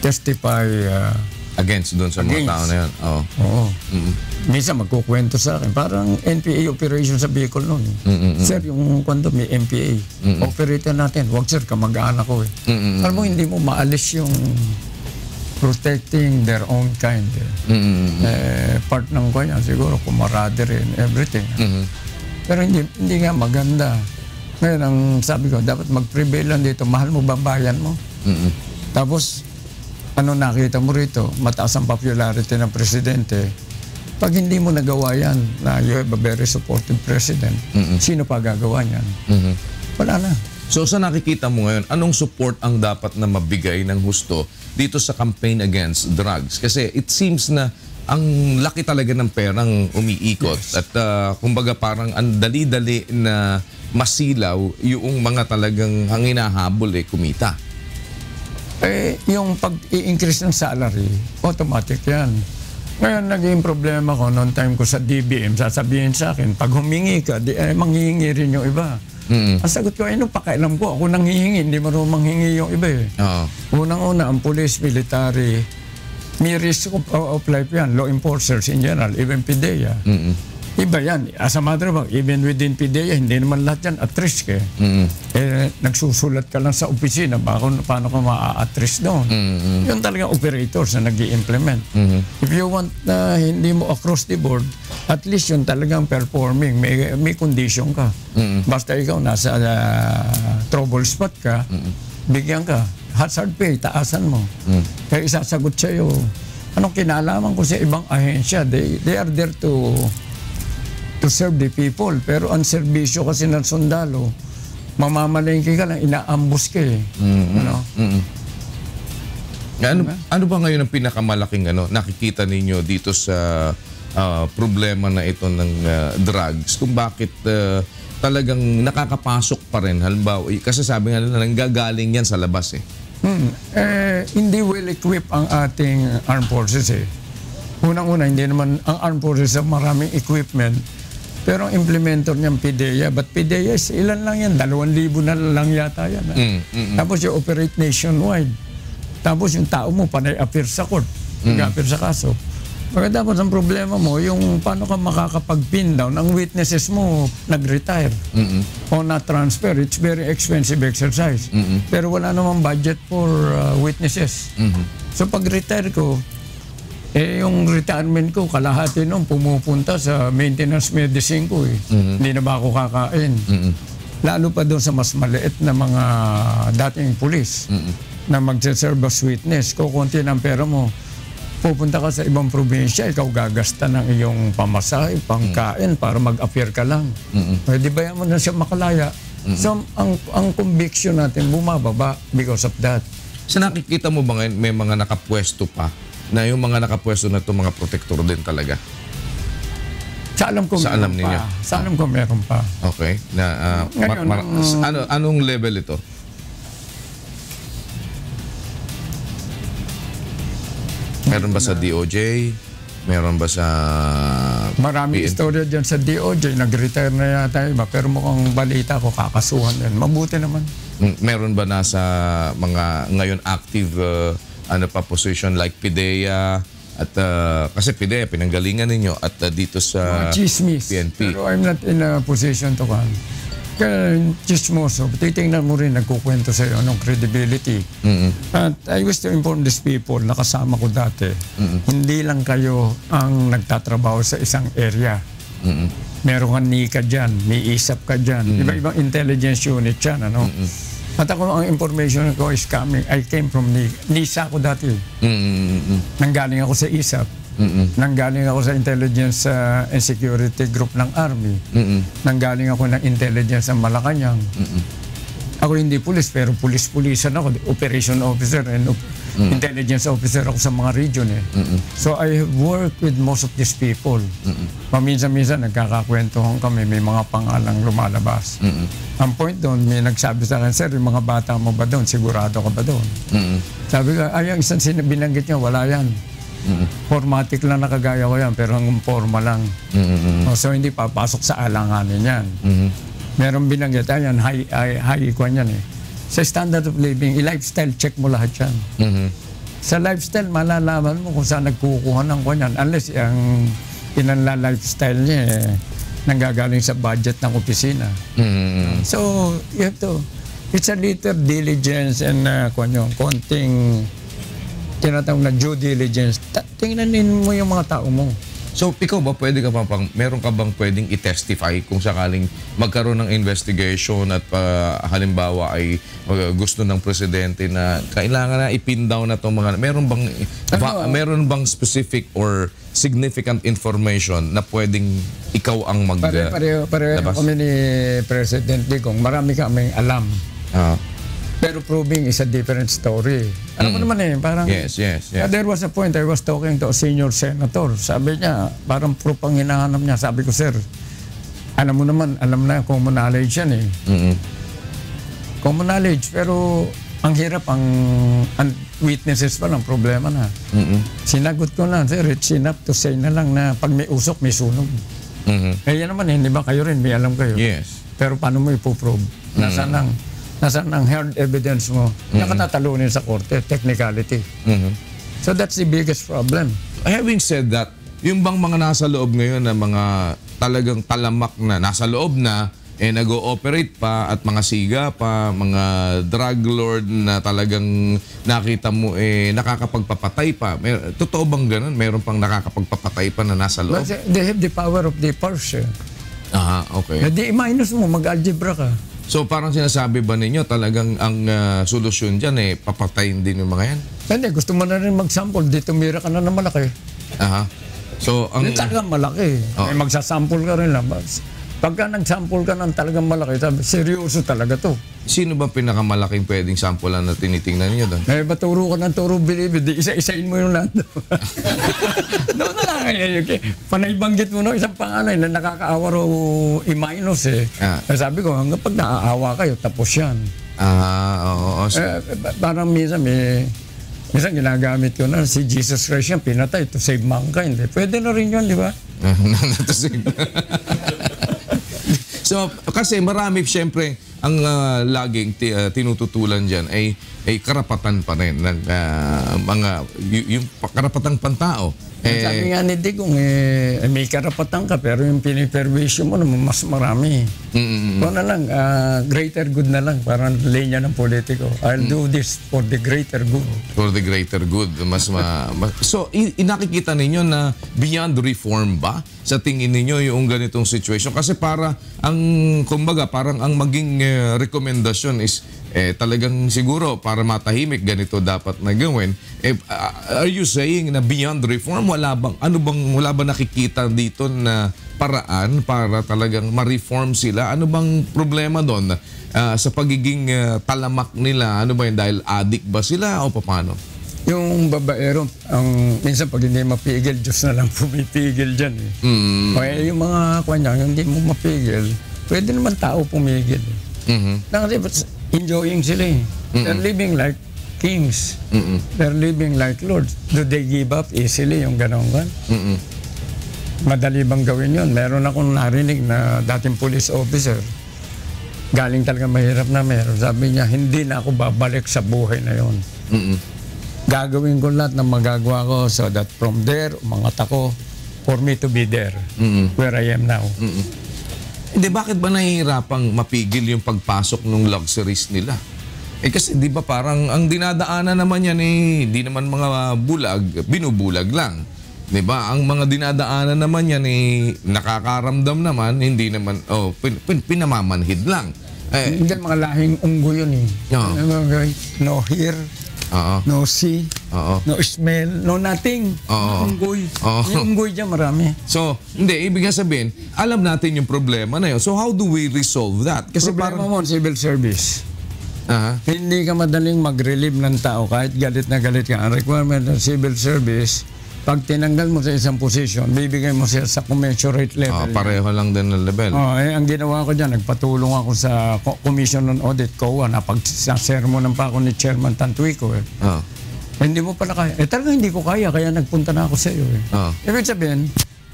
testify against doon sa mga tao na yan? Oo. Minsan magkukwento sa akin, parang NPA operation sa Bicol noon. Sir, yung kwento may NPA. Operator natin. Wag sir, kamag-anak ko eh. Alam mo, hindi mo maalis yung protecting their own kind. Part ng kanya, siguro, camaraderie and everything. Pero hindi nga maganda. Ngayon, ang sabi ko, dapat mag-prevail lang dito. Mahal mo ba bayan mo? Tapos, ano nakita mo rito? Mataas ang popularity ng presidente. Pag hindi mo nagawa yan, na you have a very supportive president, sino pa gagawa niyan? Wala na. So sa nakikita mo ngayon, anong support ang dapat na mabigay ng husto dito sa campaign against drugs? Kasi it seems na ang laki talaga ng perang umiikot. Yes. At kumbaga parang ang dali-dali na masilaw yung mga talagang ang hinahabol kumita. Yung pag-i-increase ng salary, automatic yan. Ngayon, naging problema ko noong time ko sa DBM, sasabihin sa akin, pag humingi ka, manghihingi rin yung iba. Ang sagot ko, ano pakialam ko? Ako nang hihingi, hindi marunong manghingi yung iba Unang-una, ang police, military, may risk of life yan. Law enforcers in general, even PIDEA. Iba yan. As a matter of fact, even within PIDEA, hindi naman lahat yan at risk nagsusulat ka lang sa opisina, paano ka maa-at risk doon. Yun talagang operators na nag-i-implement. If you want na hindi mo across the board, at least yun talagang performing, may condition ka. Basta ikaw nasa trouble spot ka, bigyan ka. Hazard pay, taasan mo. Kaya isasagot sa'yo, anong kinalaman ko sa ibang ahensya? They are there to serve the people. Pero ang serbisyo kasi ng sundalo, mamamalengke ka lang, inaambus ka Ano ba ngayon ang pinakamalaking nakikita ninyo dito sa problema na ito ng drugs? Kung bakit talagang nakakapasok pa rin? Halimbawa, kasi sabi nga nila, nanggagaling yan sa labas hindi well equipped ang ating armed forces Unang-una, hindi naman ang armed forces sa maraming equipment. Pero ang implementor niyang PIDEA, but PIDEA is ilan lang yan? 2,000 na lang yata yan. Tapos yung operate nationwide. Tapos yung tao mo, panay appear sa court. Appear sa kaso. Tapos ang problema mo, yung paano ka makakapag-pin down, ang witnesses mo nag-retire o na-transfer. It's very expensive exercise. Pero wala namang budget for witnesses. So pag-retire ko, yung retirement ko, kalahati nung pumupunta sa maintenance medicine ko Hindi na ba ako kakain? Lalo pa doon sa mas maliit na mga dating pulis na magsaserve as witness. Kukunti ng pera mo, pupunta ka sa ibang probinsya, ikaw gagasta ng iyong pamasahe, pangkain para mag-appear ka lang. Pwede ba mo na siya makalaya? So, ang conviction natin bumababa because of that. So nakikita mo ba ngayon may mga nakapwesto pa na yung mga nakapwesto na ito mga protektor din talaga? Sa alam ko meron pa. Sa alam ko meron pa. Okay. Anong level ito? Meron ba sa DOJ? Meron ba sa Maraming istorya dyan sa DOJ. Nag-retire na yata iba. Pero mukhang balita ko, kakasuhan yan. Mabuti naman. Meron ba nasa mga ngayon active position like PIDEA? At kasi PIDEA, pinanggalingan ninyo at dito sa chismis. PNP. Pero I'm not in a position to kan. Kaya chismoso, titingnan mo rin, nagkukwento sa'yo ng credibility. At I wish to inform these people na kasama ko dati, hindi lang kayo ang nagtatrabaho sa isang area. Meron kang NICA dyan, may ISAP ka dyan, iba-ibang intelligence unit dyan. At ako, ang information ko is coming, I came from NISA ko dati. Nanggaling ako sa ISAP. Nanggaling ako sa intelligence and security group ng Army. Nanggaling ako ng intelligence ng Malacanang. Ako hindi pulis, pero pulis-pulisan ako. Operation officer and intelligence officer ako sa mga region So I have worked with most of these people. Paminsan-minsan nagkakakwentuhan kami, may mga pangalang lumalabas. Ang point doon, may nagsabi sa akin, sir, yung mga bata mo ba doon? Sigurado ka ba doon? Sabi ko, ang isang binanggit niya, wala yan. Formatic lang nakagaya ko yan, pero hanggang forma lang. So hindi papasok sa alanganin yan. Meron binanggit, ayan, high kwan yan Sa standard of living, i-lifestyle check mo lahat yan. Sa lifestyle, malalaman mo kung saan nagkukuha ng kwan yan. Unless ang inanla lifestyle niya nanggagaling sa budget ng opisina. So, you have to, it's a little diligence and konting tinatawag na due diligence. Tingnan mo yung mga tao mo. So, ikaw ba, meron ka bang pwedeng i-testify kung sakaling magkaroon ng investigation at halimbawa ay gusto ng presidente na kailangan na ipin down na itong mga, meron bang specific or significant information na pwedeng ikaw ang Pareho kami ni President Digong. Marami kaming alam. Pero proving is a different story. Alam mo naman parang... Yes. There was a point, I was talking to a senior senator. Sabi niya, parang proof ang hinahanap niya. Sabi ko, sir, alam mo naman, alam na common knowledge yan Common knowledge, pero ang hirap, ang witnesses pa ng problema na. Sinagot ko na, sir, it's enough to say na lang na pag may usok, may sunog. Kaya naman, hindi ba kayo rin, may alam kayo. Yes. Pero paano mo ipoprove? Nasaan ang hard evidence mo? Nakatatalunin sa korte, technicality. So that's the biggest problem. Having said that, yung bang mga nasa loob ngayon na mga talagang talamak na nasa loob na, nag-ooperate pa at mga siga pa, mga drug lord na talagang nakita mo nakakapagpapatay pa. Totoo bang ganun? Meron pang nakakapagpapatay pa na nasa loob? But they have the power of the purse. Okay. Hindi minus mo, mag-algebra ka. So parang sinasabi ba ninyo talagang ang solusyon dyan papatayin din yung mga yan? Hindi, gusto mo na rin mag-sample. Dito mira ka na malaki. So ang... Talagang malaki. Magsasample ka rin lang. Pagka nag-sample ka ng talagang malaki, sabi, seryoso talaga to. Sino ba pinakamalaking pwedeng sampulan na tinitingnan niyo doon? Baturo ka ng turo, believe it. Isa-isain mo yung nando. Doon na lang. Panay banggit mo isang pangalan na nakakaawa raw i-minus Sabi ko, hanggang pag naaawa kayo, tapos yan. Oo. Parang minsan ginagamit ko na si Jesus Christ yan, pinatay to save mankind. Pwede na rin yun, di ba? To save. So, kasi marami, siyempre, ang laging tinututulan dyan ay karapatan pa rin ng yung karapatang pantao. Sabi nga ni Digong, may karapatan ka pero yung piniperwisyo mo naman mas marami. Kung na lang, greater good na lang, parang linya ng politiko. I'll do this for the greater good. For the greater good. So, inakikita ninyo na beyond reform ba? Sa tingin ninyo yung ganitong situation? Kasi kumbaga, parang ang maging rekomendasyon is talagang siguro para matahimik ganito dapat na gawin. Are you saying na beyond reform wala bang nakikita dito na paraan para talagang ma-reform sila? Ano bang problema doon sa pagiging talamak nila? Ano ba yun, dahil addict ba sila o paano? Yung babaero, minsan pag hindi mapigil, Diyos na lang pumipigil dyan. Kaya yung mga kanya, hindi mo mapigil, pwede naman tao pumigil. Enjoying sila They're living like kings. They're living like lords. Do they give up easily yung ganon? Madali bang gawin yun? Meron akong narinig na dating police officer. Galing talaga mahirap na meron. Sabi niya, hindi na ako babalik sa buhay na yun. Gagawin ko lahat ng magagawa ko so that from there, umangat ako for me to be there where I am now. Hindi, bakit ba nahihirapang mapigil yung pagpasok ng luxuries nila? Kasi di ba parang ang dinadaanan naman yan di naman mga bulag, binubulag lang. Di ba? Ang mga dinadaanan naman yan nakakaramdam naman, hindi naman, pinamamanhid lang. Hindi mga lahing unggoy yun No hear, no see, no smell, no nothing. Unggoy. Yung unggoy dyan marami. So, hindi, ibig sabihin, alam natin yung problema na yun. So, how do we resolve that? Kasi problema mo, civil service. Hindi ka madaling mag-relieve ng tao kahit galit na galit ka. Ang requirement ng civil service, pag tinanggal mo sa isang position, bibigay mo siya sa commensurate level. Pareho lang din ng level. Ang ginawa ko dyan, nagpatulong ako sa Commission on Audit, COA, napag-sermonan pa ako ni Chairman Tantuico. Hindi mo pala kaya. Talagang hindi ko kaya nagpunta na ako sa iyo. Ibig sabihin,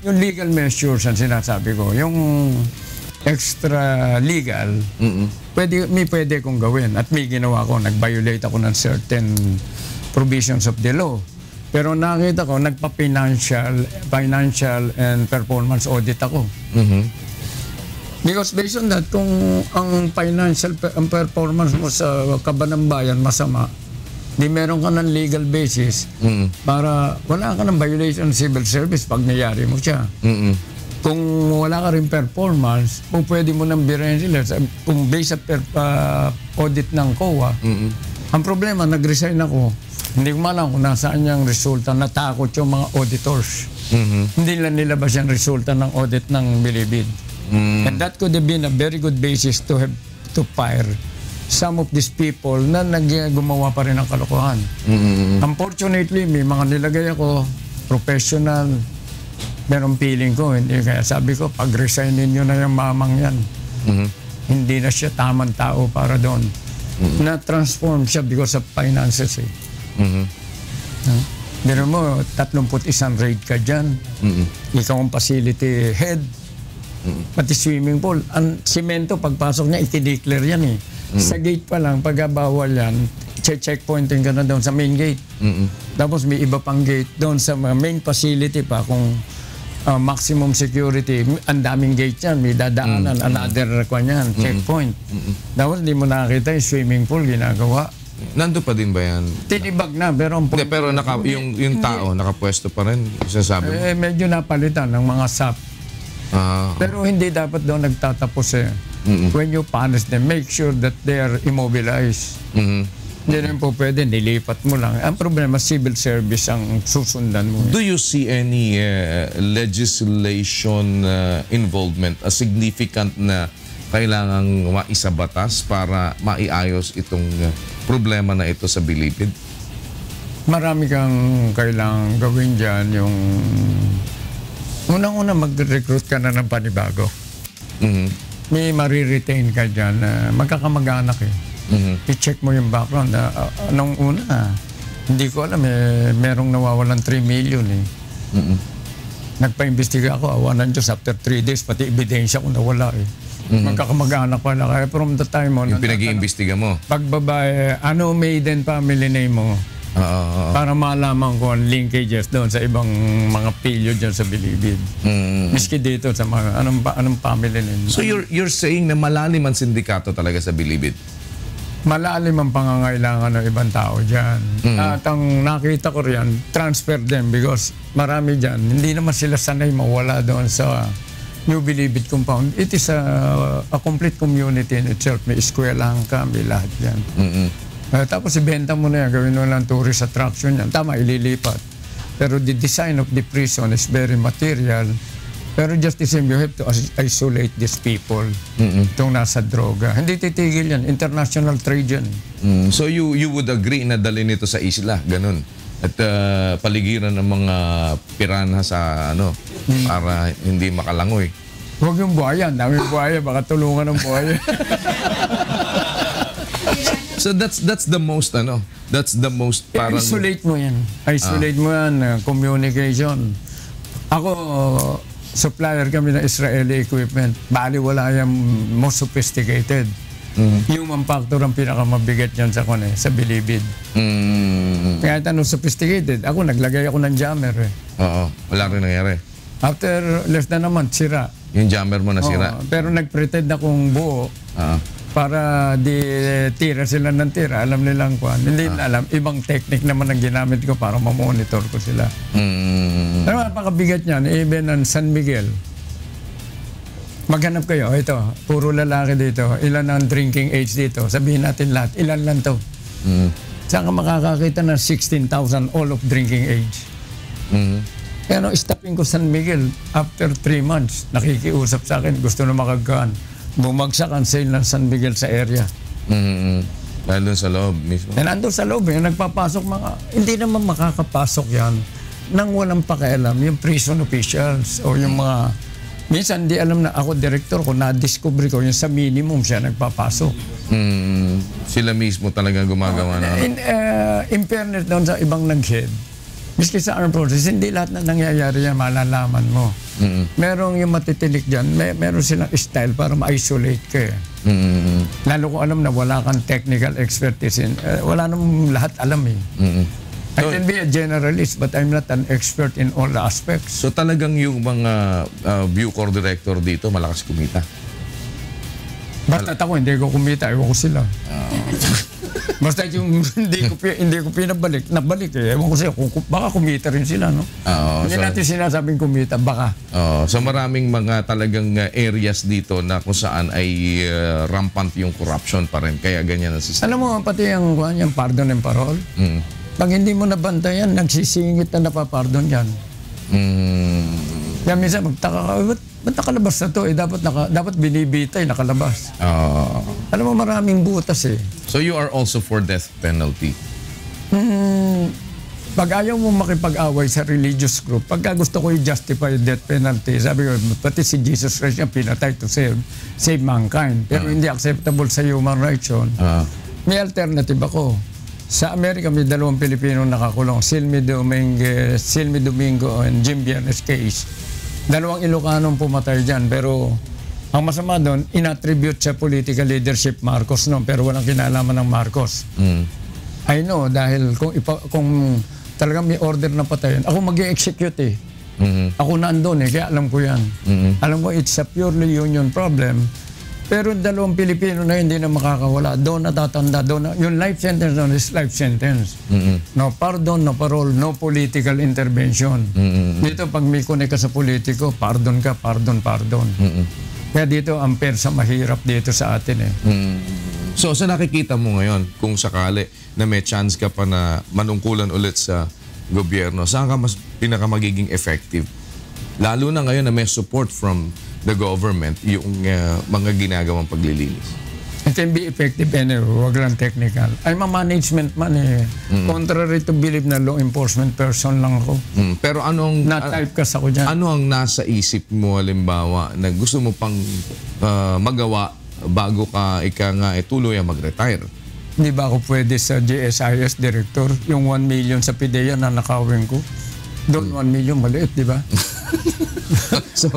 yung legal measures ang sinasabi ko, yung extra legal, may pwede kong gawin. At may ginawa ko, nag-violate ako ng certain provisions of the law. Pero nakita ko, financial and performance audit ako. Because based on that, kung ang financial ang performance mo sa kaban ng bayan masama, di meron ka ng legal basis para wala ka ng violation of civil service pag nangyari mo siya. Kung wala ka rin performance, kung pwede mo nang birahin sila, kung based sa audit ng COA, ang problema, nag-resign ako. Hindi ko malam kung nasaan yung resulta. Natakot yung mga auditors. Hindi lang nilabas yung resulta ng audit ng Bilibid. And that could have been a very good basis to fire some of these people na gumawa pa rin ng kalokohan. Unfortunately, may mga nilagay ako, professional, merong feeling ko, hindi. Kaya sabi ko, pag-resignin nyo na yung mamang yan. Hindi na siya tamang tao para doon. Na-transform siya because of finances eh. Pero mo, 31 raid ka dyan. Ikaw ang facility head. Pati swimming pool. Ang simento, pagpasok niya, itideclare yan eh. Sa gate pa lang, pagkabawal yan, checkpointing ka na doon sa main gate. Tapos may iba pang gate doon sa main facility pa kung maximum security. Ang daming gate yan, may dadaanan, another checkpoint. Tapos hindi mo nakakita yung swimming pool ginagawa. Nando pa din ba yan? Tinibag na, pero pero yung tao, nakapwesto pa rin, sasabi mo? Medyo napalitan ng mga SAP. Pero hindi dapat doon nagtatapos eh. When you punish them, make sure that they are immobilized. Hindi rin po pwede, nilipat mo lang. Ang problema, civil service ang susundan mo. Do you see any legislation involvement, a significant na kailangang maisabatas para maiayos itong problema na ito sa Bilibid? Marami kang kailangang gawin dyan. Yung unang-una mag-recruit ka na ng panibago. May mariretain ka dyan. Magkakamag-anak eh. I-check mo yung background. Nung una, hindi ko alam merong nawawalan 3 million eh. Nagpa-imbestiga ako, awa ng Diyos, after 3 days, pati ebidensya ko nawala eh. Magkakamag-anak pala. Kaya from the time mo... Yung pinag-iimbestiga mo? Pagbabae, ano maiden family name mo? Para malaman ko ang linkages doon sa ibang mga pilyo dyan sa Bilibid. Miski dito sa mga anong family name. So you're saying na malalim ang sindikato talaga sa Bilibid? Malalim ang pangangailangan ng ibang tao dyan. At ang nakita ko riyan, transfer them because marami dyan, hindi naman sila sanay mawala doon sa New Bilibid compound. It is a complete community in itself. May eskwelahan ka, may lahat dyan. Tapos ibenta mo na yan, gawin mo lang tourist attraction yan. Tama, ililipat. Pero the design of the prison is very material. Pero just the same, you have to isolate these people. Itong nasa droga. Hindi titigil yan. International trade yan. So you would agree na dalhin ito sa isla, ganun? At paligiran ng mga piranha sa para hindi makalangoy. Huwag yung buhaya. Daming buhaya. Baka tulungan ng buhaya. So that's the most that's the most parang... Isolate mo yan. Isolate mo yan. Communication. Ako, supplier kami ng Israeli equipment. Bali wala yung most sophisticated. Human factor ang pinakamabigat yan sa Bilibid. Kaya tanong sophisticated, ako naglagay ako ng jammer eh. Oo, wala rin nangyari. After less than a month, sira. Yung jammer mo nasira? Pero nagpretend akong buo para di tira sila ng tira. Alam nilang kwan. Hindi alam, ibang technique naman ang ginamit ko para mamonitor ko sila. Pero napakabigat niyan, even ang San Miguel. Maghanap kayo, ito, puro lalaki dito. Ilan ang drinking age dito? Sabihin natin lahat, ilan lang to? Saan ka makakakita ng 16,000 all of drinking age? Kaya nung stopping ko San Miguel, after 3 months, nakikiusap sa akin, gusto na makagkaan. Bumagsak ang sale ng San Miguel sa area. Nandun sa loob mismo? Nandun sa loob, nagpapasok mga, hindi naman makakapasok yan nang walang pakialam, yung prison officials o yung mga, minsan di alam na ako director ko, na-discover ko yung sa minimum siya nagpapasok. Sila mismo talaga gumagawa na? In fairness doon sa ibang nag-head, miski sa armed forces, hindi lahat na nangyayari yan, malalaman mo. Merong yung matitilik dyan, meron silang style para ma-isolate ka eh. Lalo ko alam na wala kang technical expertise wala namang lahat alam eh. I can be a generalist but I'm not an expert in all aspects. So talagang yung mga Bucor director dito malakas kumita? Basta ako hindi ko kumita, ewan ko sila. Basta yung hindi ko pinabalik, nabalik eh. Ewan ko sila, baka kumita rin sila, no? Hindi natin sinasabing kumita, baka. So maraming mga talagang areas dito na kung saan ay rampant yung corruption pa rin. Kaya ganyan ang system. Alam mo, pati yung pardon and parole. Pag hindi mo nabantayan, nagsisingit na napapardon yan. Kaya minsan magtaka ka, ba't nakalabas na to? Dapat binibitay, nakalabas. Alam mo, maraming butas eh. So you are also for death penalty? Pag ayaw mo makipag-away sa religious group, pagka gusto ko i-justify death penalty, sabi ko, pati si Jesus Christ yung pinatay to save mankind. Pero hindi acceptable sa human rights yun. May alternative ako. Sa Amerika, may 2 Pilipino nakakulong. Silmi Domingo and Jim Biernes case. 2 Ilocanong pumatay dyan. Pero ang masama doon, inattribute sa political leadership Marcos noon, pero walang kinalaman ng Marcos. I know, dahil kung talagang may order na patayin, ako mag-execute eh. Ako nandun eh, kaya alam ko yan. Alam mo, it's a purely union problem. Pero 2 Pilipino na hindi na makakawala. Doon natatanda, yung life sentence doon is life sentence. No pardon, no parole, no political intervention. Dito pag may connect ka sa politiko, pardon ka, pardon. Kaya dito, ang persa mahirap dito sa atin eh. So, sa nakikita mo ngayon, kung sakali na may chance ka pa na manungkulan ulit sa gobyerno, saan ka mas pinakamagiging effective? Lalo na ngayon na may support from the government, yung mga ginagawang paglilinis. It can be effective anyway, wag lang technical. I'm a management man eh. Contrary to believe na law enforcement person lang ako. Pero anong... Na-typecast ako dyan. Ano ang nasa isip mo, halimbawa, na gusto mo pang magawa bago ka tuloy ang mag-retire? Hindi ba ako pwede sa GSIS director? Yung 1 million sa PIDEA na nakawin ko? Doon 1 million, maliit, di ba? So,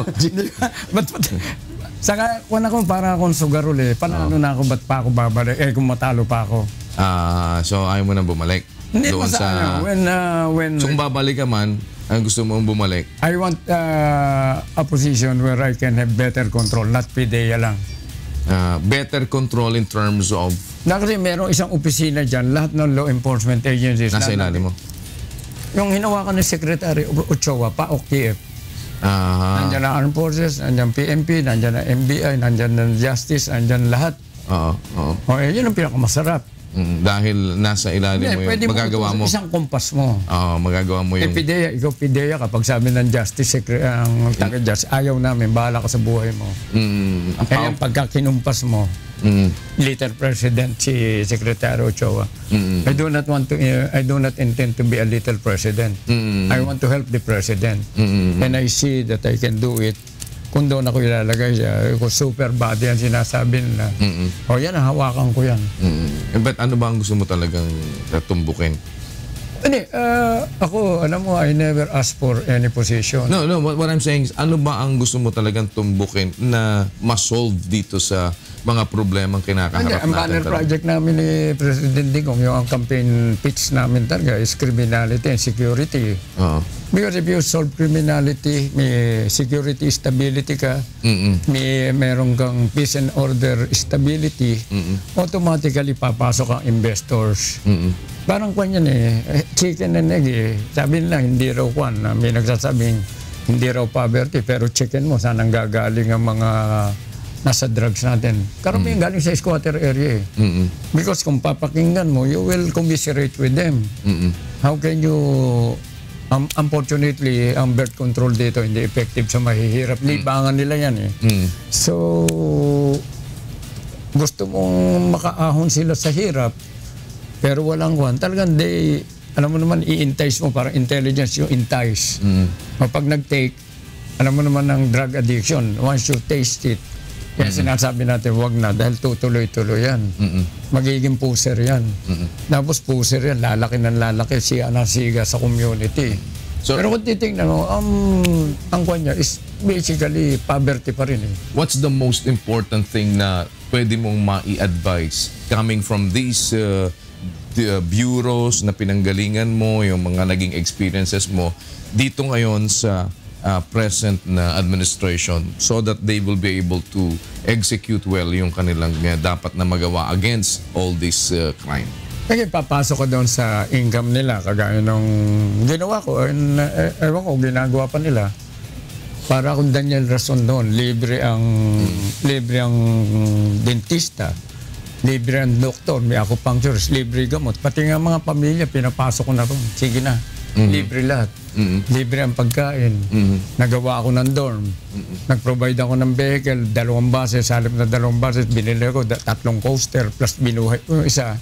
saka, kung ako para akong sugarol eh, paano na ako, ba't pa ako babalik? Kung matalo pa ako. So, ayaw mo na bumalik? Hindi, when... So, kung babalik ka man, ang gusto mong bumalik? I want a position where I can have better control, not PIDEA lang. Better control in terms of... Kasi merong isang opisina dyan, lahat ng law enforcement agencies. Nasa ilalim mo? Yung hinawakan ng Secretary Ochoa, PAOK-TF. Nandiyan na Armed Forces, nandiyan PNP, nandiyan na MBI, nandiyan na Justice, nandiyan lahat. Yun ang pinakamasarap. Dahil nasa ilalim mo yun, magagawa mo. Isang kumpas mo. Magagawa mo yung... PIDEA, ikaw PIDEA, kapag sabi ng Justice, ang taga-Justice, ayaw namin, bahala ka sa buhay mo. Kaya pagka kinumpas mo, Little President si Secretary Ochoa. I do not intend to be a little president. I want to help the president. And I see that I can do it. Kung doon ako ilalagay siya, kung super body yan sinasabi nila. Yan, hawakan ko yan. But ano ba ang gusto mo talagang tumbukin? Ako, alam mo, I never ask for any position. No, what I'm saying is, ano ba ang gusto mo talagang tumbukin na ma-solve dito sa mga problemang kinakaharap natin? Ang banner project namin ni President Digong, yung campaign pitch namin talaga is criminality and security. Because if you solve criminality, may security stability ka, may meron kang peace and order stability, automatically papasok ang investors. Parang kwan yan chicken and egg eh. Sabi nila, hindi raw kwan. May nagsasabing, hindi raw poverty, pero chicken mo, saan ang gagaling ang mga nasa drugs natin. Karamihan galing sa squatter area eh. Because kung papakinggan mo, you will commiserate with them. How can you... unfortunately, ang birth control dito hindi effective sa mahihirap. Libangan nila yan eh. So, gusto mong makaahon sila sa hirap, pero walang kwan. Talagang alam mo naman, i-entice mo, parang intelligence yung entice. Pag nag-take, alam mo naman ng drug addiction, once you taste it, kaya sinasabi natin, wag na, dahil tutuloy-tuloy yan. Magiging puser yan. Tapos puser yan, lalaki ng lalaki, siya na siga sa community. Pero kung titignan mo, ang kwan niya is basically poverty pa rin eh. What's the most important thing na pwede mong ma-i-advise coming from these bureaus na pinanggalingan mo, yung mga naging experiences mo, dito ngayon sa present na administration so that they will be able to execute well yung kanilang dapat na magawa against all this crime? Kasi papasok ko doon sa income nila, kagaya nung ginawa ko, ewan ko, ginagawa pa nila. Para akong Daniel Rason doon, libre ang dentista, libre ang doktor, may acupuncturist, libre gamot. Pati nga mga pamilya, pinapasok ko na doon. Sige na. Libre lahat. Libre ang pagkain. Nagawa ako ng dorm. Nag-provide ako ng vehicle, 2 buses, halip na 2 buses, binili ko 3 coaster, plus binuhay ko yung isa.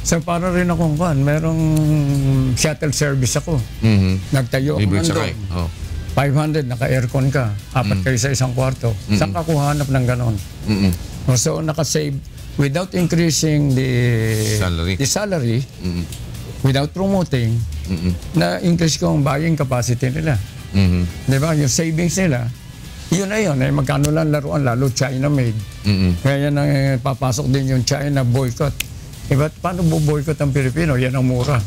So para rin akong merong shuttle service ako. Nagtayo ako ng dorm. 500, naka-aircon ka. 4 kayo sa isang kwarto. Saan ka kuhanap ng ganon? So naka-save without increasing the salary without promoting, na-increase ko ang buying capacity nila. Di ba? Yung savings nila, yun na yun. Magkano lang laruan, lalo China-made. Kaya yan ang papasok din yung China boycott. Diba? Paano boycott ang Pilipino? Yan ang mura.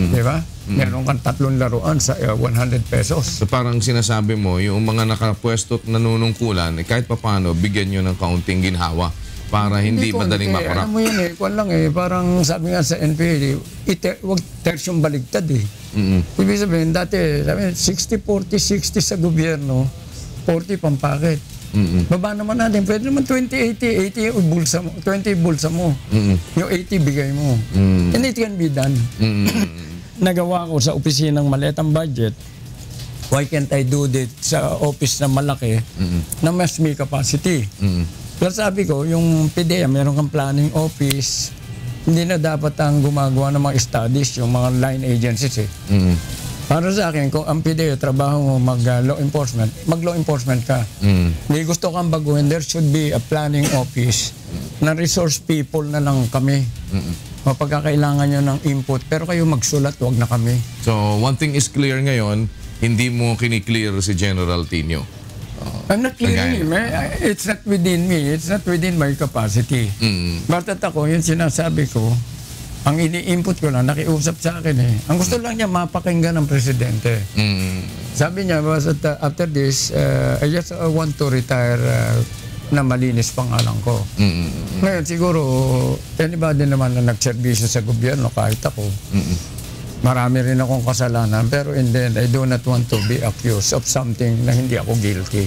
Di ba? Meron kang 3 laruan sa 100 pesos. So parang sinasabi mo, yung mga nakapwesto at nanunungkulan, kahit paano, bigyan nyo ng kaunting ginhawa para hindi madaling makurap. Alam mo yun kung lang parang sabi nga sa NPA, huwag tersyong baligtad Ibig sabihin, dati, 60-40, 60 sa gobyerno, 40 pampakit. Baba naman natin, pwede naman 20-80, 80 bulsa mo, 20 bulsa mo. Yung 80 bigay mo. And it can be done. Nagawa ko sa opisinang maliit ang budget. Why can't I do this sa office na malaki na mas may capacity? Pero sabi ko, yung PDEA, meron kang planning office, hindi na dapat ang gumagawa ng mga studies, yung mga line agencies Para sa akin, kung ang PDEA trabaho mo mag-law enforcement, mag-law enforcement ka. Hindi gusto kang baguhin, there should be a planning office na resource people na lang kami. Pagkakailangan nyo ng input, pero kayo magsulat, wag na kami. So, one thing is clear ngayon, hindi mo kiniklear si General Tino. I'm not clearing him. It's not within me. It's not within my capacity. Basta't ako, yung sinasabi ko, ang ini-input ko lang, nakiusap sa akin Ang gusto lang niya, mapakinggan ng presidente. Sabi niya, after this, I just want to retire na malinis pangalan ko. Ngayon, siguro, anybody naman na nagserbisyo sa gobyerno, kahit ako, marami rin akong kasalanan, pero in the end, I do not want to be accused of something na hindi ako guilty.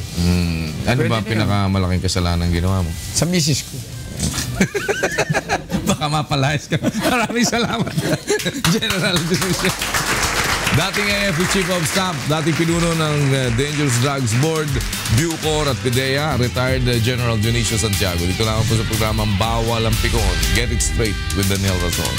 Ano ba pinakamalaking kasalanan ginawa mo? Sa misis ko. Baka mapalayas ka. Maraming salamat, General Dionisio. Dating AFP Chief of Staff, dating pinuno ng Dangerous Drugs Board, Bucor at PDEA, retired General Dionisio Santiago. Dito lang ako sa programang Bawal ang Pikon. Get it straight with Daniel Razon.